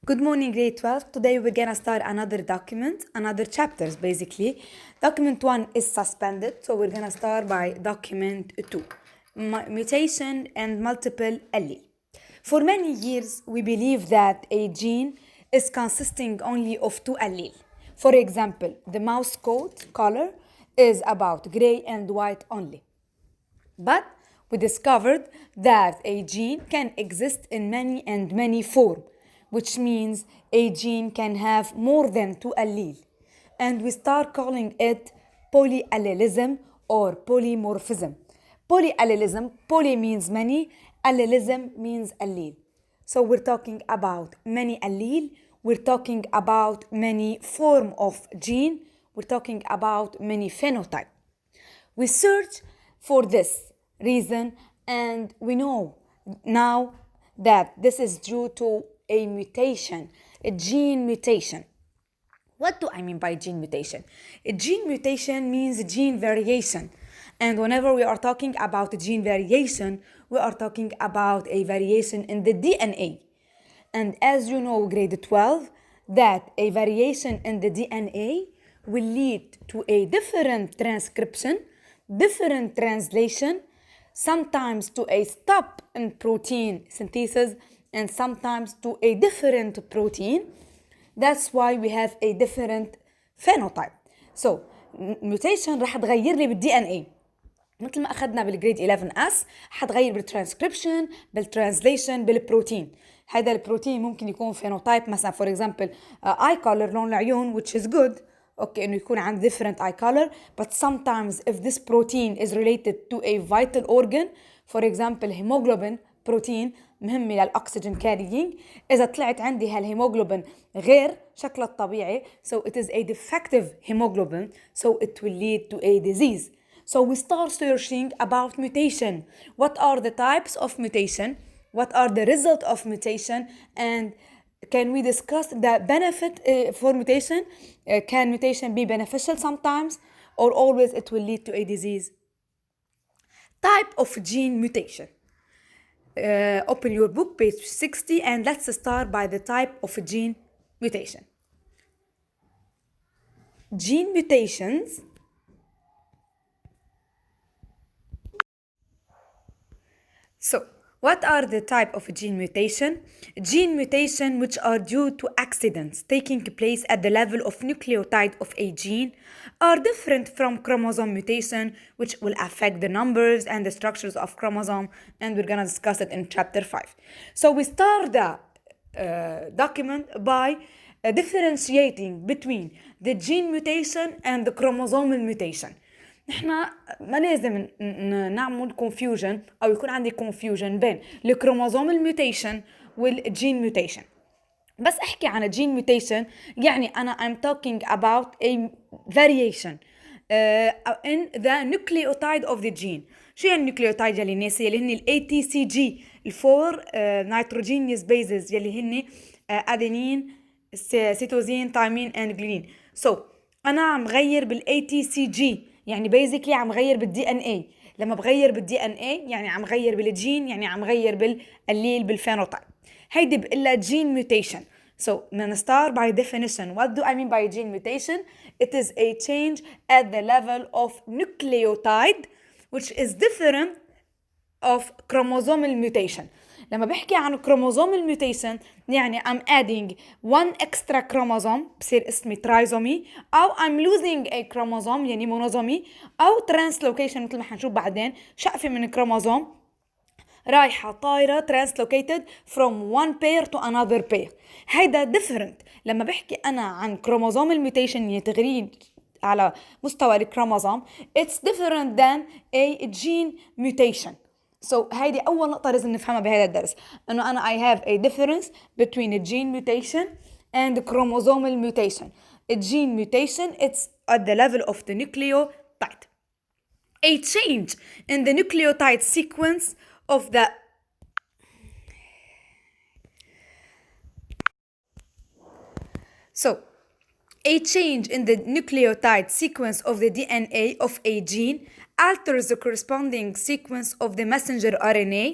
Good morning, grade 12. Today we're gonna start another document, another chapters basically. Document 1 is suspended, so we're gonna start by document 2. Mutation and multiple allele. For many years, we believe that a gene is consisting only of two allele. For example, the mouse coat color is about gray and white only. But we discovered that a gene can exist in many forms, which means a gene can have more than two alleles. And we start calling it polyallelism or polymorphism. Polyallelism, poly means many, allelism means allele. So we're talking about many allele, we're talking about many form of gene, we're talking about many phenotype. We search for this reason and we know now that this is due to a mutation, a gene mutation. What do I mean by gene mutation? A gene mutation means gene variation. And whenever we are talking about gene variation, we are talking about a variation in the DNA. And as you know, grade 12, that a variation in the DNA will lead to a different transcription, different translation, sometimes to a stop in protein synthesis, and sometimes to a different protein. That's why we have a different phenotype. So, mutation راح تغير لي بالدي ان اي مثل ما اخذنا بالجريد 11 اس حتغير بالترانسكريبشن بالترانسليشن بالبروتين. هذا البروتين ممكن يكون فينوتايب مثلا فور اكزامبل اي كولر لون العيون which is good اوكي انه يكون عند different eye color, but sometimes if this protein is related to a vital organ, for example hemoglobin بروتين مهمة للأكسجين carrying, إذا طلعت عندي هالهيموغلوبين غير شكلها الطبيعي, so it is a defective hemoglobin, so it will lead to a disease. So we start searching about mutation. What are the types of mutation? What are the results of mutation? And can we discuss the benefit for mutation? Can mutation be beneficial sometimes, or always it will lead to a disease? Type of gene mutation. Open your book, page 60, and let's start by the type of gene mutation. Gene mutations So, what are the type of gene mutation? Gene mutation which are due to accidents taking place at the level of nucleotide of a gene are different from chromosome mutation which will affect the numbers and the structures of chromosome, and we're gonna discuss it in chapter 5. So we start the document by differentiating between the gene mutation and the chromosomal mutation. نحنا ما لازم نعمل confusion أو يكون عندي confusion بين الكروموزوم الميوتيشن والجين ميوتيشن. بس أحكي عن الجين ميوتيشن يعني أنا I'm talking about a variation in the nucleotide of the gene. شو يعني النيوكليوتايد يلي ناسي يلي هن ال ATCG الفور nitrogenous bases يلي هن أدينين سيتوزين تايمين and جلين. So أنا عم غير بال ATCG يعني بيزيكلي عم غير بالدي ان اي. لما بغير بالدي ان اي يعني عم غير بالجين يعني عم غير بالاليل بالفينوتايب. هيدي بقلها gene mutation. So من start by definition, what do I mean by gene mutation? It is a change at the level of nucleotide which is different of chromosomal mutation. لما بحكي عن chromosomal mutation يعني I'm adding one extra chromosome بصير اسمي trisomy, أو I'm losing a chromosome يعني monosomy, أو translocation مثل ما حنشوف بعدين شقفة من الكروموزوم رايحة طايرة translocated from one pair to another pair. هيدا different. لما بحكي أنا عن chromosomal mutation يعني تغيير على مستوى الكروموزوم it's different than a gene mutation. So هيدي أول نقطة لازم نفهمها بهذا الدرس إنه أنا I have a difference between a gene mutation and the chromosomal mutation. A gene mutation it's at the level of the nucleotide. A change in the nucleotide sequence of the a change in the nucleotide sequence of the DNA of a gene alters the corresponding sequence of the messenger RNA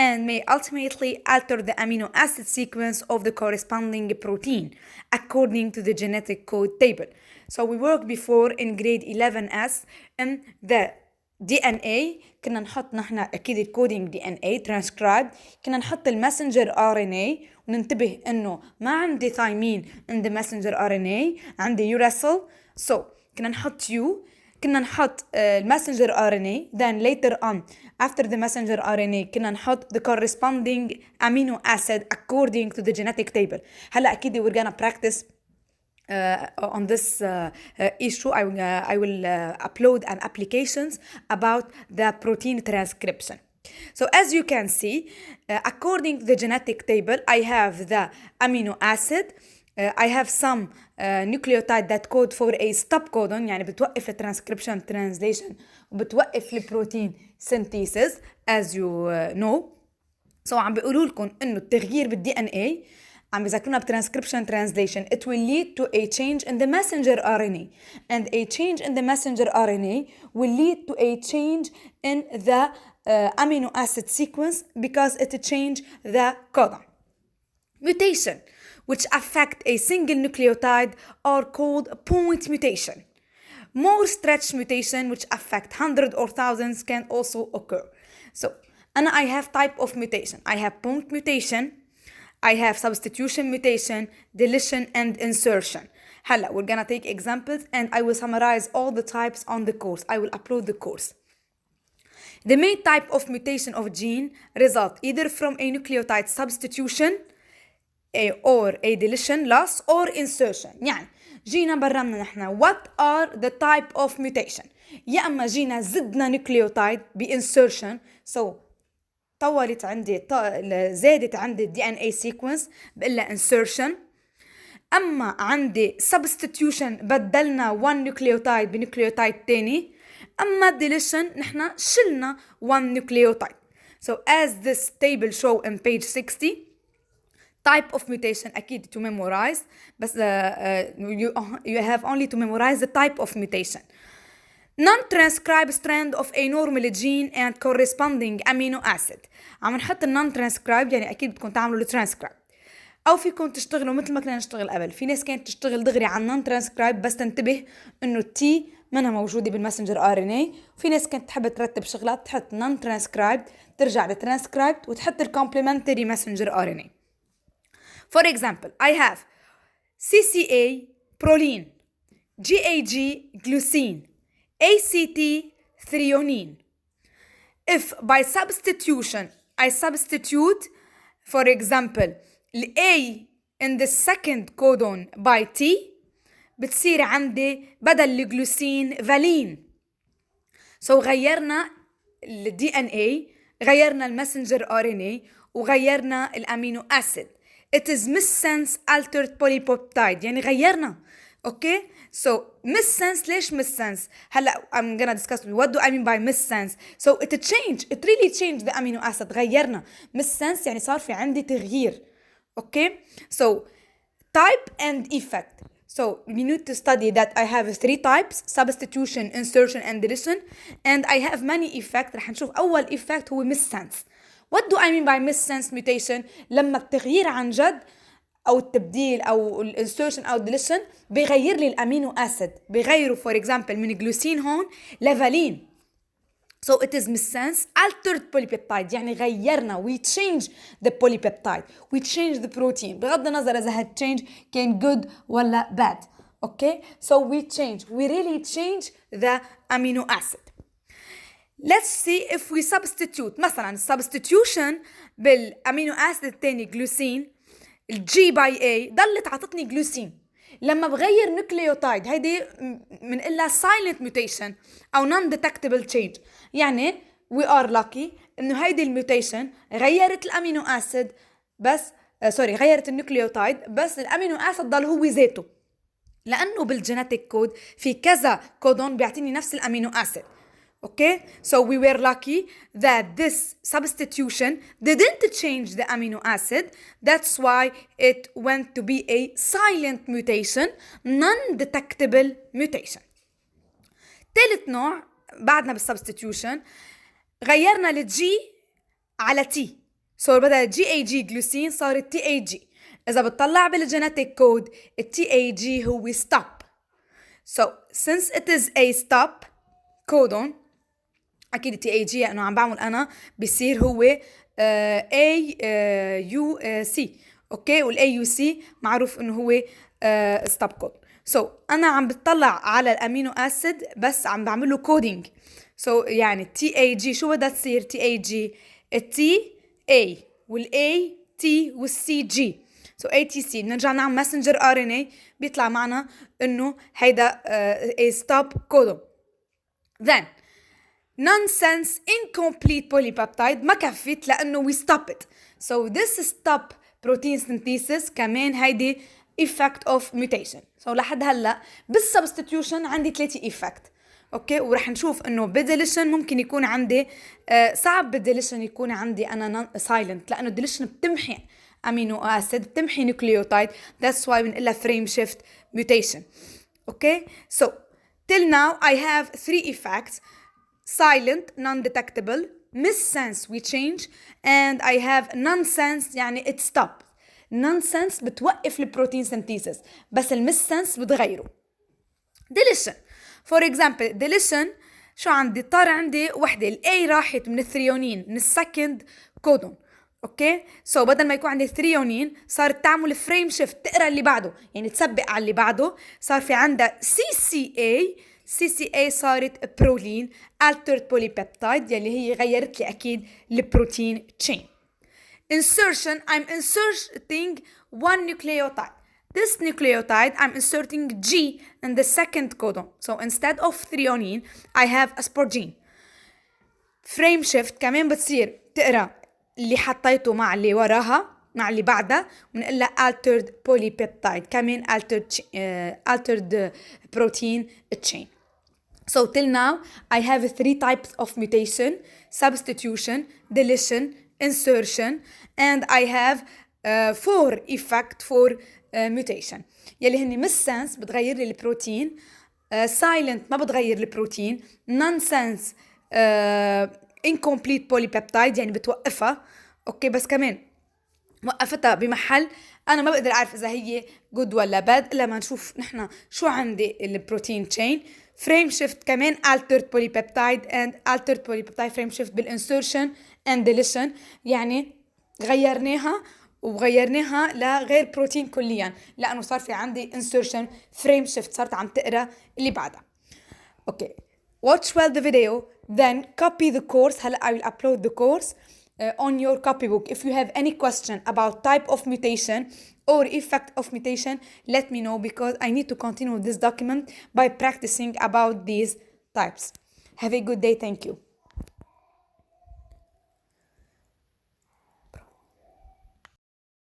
and may ultimately alter the amino acid sequence of the corresponding protein according to the genetic code table. So we worked before in grade 11S in the DNA. كنا نحط نحن أكيد الكودينج DNA transcribed. كنا نحط المسنجر RNA وننتبه إنه ما عندي ثايمين in the messenger RNA، عندي uracil. So كنا نحط U، كنا نحط المسنجر RNA. Then later on after the messenger RNA كنا نحط the corresponding amino acid according to the genetic table. هلا أكيد we're gonna practice on this issue. I will upload an applications about the protein transcription. So as you can see, according to the genetic table, I have the amino acid. I have some nucleotide that code for a stop codon، يعني بتوقف transcription translation وبتوقف البروتين synthesis as you know. So عم بيقولوا لكم إنه التغيير بالدي ان اي عم بيذكرونا بترانسكريبشن translation it will lead to a change in the messenger RNA, and a change in the messenger RNA will lead to a change in the amino acid sequence because it change the codon. Mutation which affect a single nucleotide are called point mutation. More stretched mutation which affect hundreds or thousands can also occur. So I have type of mutation. I have point mutation, I have substitution mutation, deletion and insertion. هلا we're gonna take examples and I will summarize all the types on the course. I will upload the course. The main type of mutation of gene result either from a nucleotide substitution or a deletion loss or insertion. يعني جينا برمنا نحن what are the type of mutation. يا اما جينا زدنا nucleotide insertion، so طولت عندي زادت عندي الدي ان اي سيكونس بقلها insertion. اما عندي substitution بدلنا one nucleotide بنيوكليوتايد تاني. اما deletion نحن شلنا one nucleotide. So as this table show in page 60, type of mutation أكيد to memorize بس you have only to memorize the type of mutation. Non-transcribed strand of a normal gene and corresponding amino acid. عم نحط non-transcribed يعني أكيد بدكم تعملوا transcribe، أو فيكم تشتغلوا مثل ما كنا نشتغل قبل. في ناس كانت تشتغل دغري عن non-transcribed بس تنتبه إنه T منها موجودة بالمسنجر RNA، وفي ناس كانت تحب ترتب شغلات تحط non-transcribed ترجع لtranscribed وتحط complementary messenger RNA. For example, I have CCA proline, GAG glycine, ACT threonine. If by substitution I substitute, for example, A in the second codon by T بتصير عندي بدل الجلوسين فالين. So غيرنا ال DNA، غيرنا المسنجر RNA وغيرنا الأمينو أسيد. It is missense altered polypeptide يعني غيرنا. Okay, so missense. ليش missense؟ هلا I'm gonna discuss what do I mean by missense. So it really changed the amino acid. غيرنا missense يعني صار في عندي تغيير. Okay, so type and effect. So we need to study that I have three types: substitution, insertion and deletion, and I have many effects. رح نشوف أول effect هو missense. What do I mean by missense mutation؟ لما التغيير عن جد أو التبديل أو الانسيرشن أو الديليشن بيغير لي الأمينو أسيد، بيغيره for example من جلوسين هون لفالين. So it is missense altered polypeptide يعني غيرنا we change the polypeptide, we change the protein بغض النظر إذا هاد change كان good ولا bad. Okay, so we really change the amino acid. Let's see if we substitute. مثلا substitution بالامينو اسيد الثاني جلوسين الجي باي اي ضلت عطتني جلوسين. لما بغير نوكليوتايد هيدي بنقلها silent mutation او non detectable change. يعني we are lucky انه هيدي الميوتيشن غيرت الامينو اسيد بس غيرت النوكليوتايد بس الامينو اسيد ضل هو ذاته، لانه بالجينيتيك كود في كذا كودون بيعطيني نفس الامينو اسيد. Okay, so we were lucky that this substitution didn't change the amino acid. That's why it went to be a silent mutation, non-detectable mutation. ثالث نوع بعدنا بالسبستيتيوشن غيرنا الجي على تي، صار بدل جي اي جي جلوسين صارت تي اي جي. إذا بتطلع بالجينيتيك كود التي اي جي هو stop. So since it is a stop codon أكيد التي اي جي لأنه عم بعمل أنا بيصير هو A U C. أوكي، وال A U C معروف إنه هو stop code. So أنا عم بتطلع على الأمينو أسيد بس عم بعمله كودينج. So يعني تي اي جي شو بدها تصير؟ تي اي جي التي A والA T والC G. So ATC بنرجع نعمل ماسنجر RNA بيطلع معنا إنه هيدا a stop codon. Then nonsense incomplete polypeptide ما كفت لأنه we stop it. So this stop protein synthesis كمان هيدي effect of mutation. So لحد هلا بالسبستيتيوشن عندي 3 effect. اوكي، ورح نشوف انه بديليشن ممكن يكون عندي صعب بالديليشن يكون عندي انا سايلنت لانه الديليشن بتمحي امينو اسيد، بتمحي نيوكليوتايد. That's why بنقلها frame shift mutation. Okay, so till now I have 3 effects: silent, non-detectable, missense we change, and I have nonsense يعني it stops. nonsense بتوقف البروتين synthesis بس المسنس بتغيره. deletion for example deletion شو عندي؟ طار عندي وحدة ال A راحت من الثريونين من السكند كودون. اوكي، سو بدل ما يكون عندي ثريونين صارت تعمل فريم شيفت تقرا اللي بعده، يعني تسبق على اللي بعده. صار في عندها CCA صارت برولين altered polypeptide يلي هي غيرت لي اكيد البروتين chain. Insertion I'm inserting one nucleotide. This nucleotide I'm inserting G in the second codon. So instead of threonine I have aspargine. Frame shift كمان بتصير تقرا اللي حطيته مع اللي وراها مع اللي بعدها ونقول لها altered polypeptide كمان altered protein chain. So till now I have 3 types of mutation: substitution, deletion, insertion, and I have 4 effect for mutation يلي هني missense بتغير لي البروتين، silent ما بتغير البروتين، nonsense incomplete polypeptide يعني بتوقفها. اوكي، بس كمان وقفتها بمحل انا ما بقدر اعرف اذا هي good ولا bad الا ما نشوف نحن شو عندي البروتين chain. frame shift كمان altered polypeptide and altered polypeptide frame shift بالinsertion and deletion يعني غيرناها وغيرناها لغير بروتين كليا لانه صار في عندي insertion frame shift صارت عم تقرا اللي بعدها. اوكي، watch well the video then copy the course. هلا I will upload the course on your copybook. If you have any question about type of mutation or effect of mutation, let me know because I need to continue this document by practicing about these types. Have a good day. Thank you.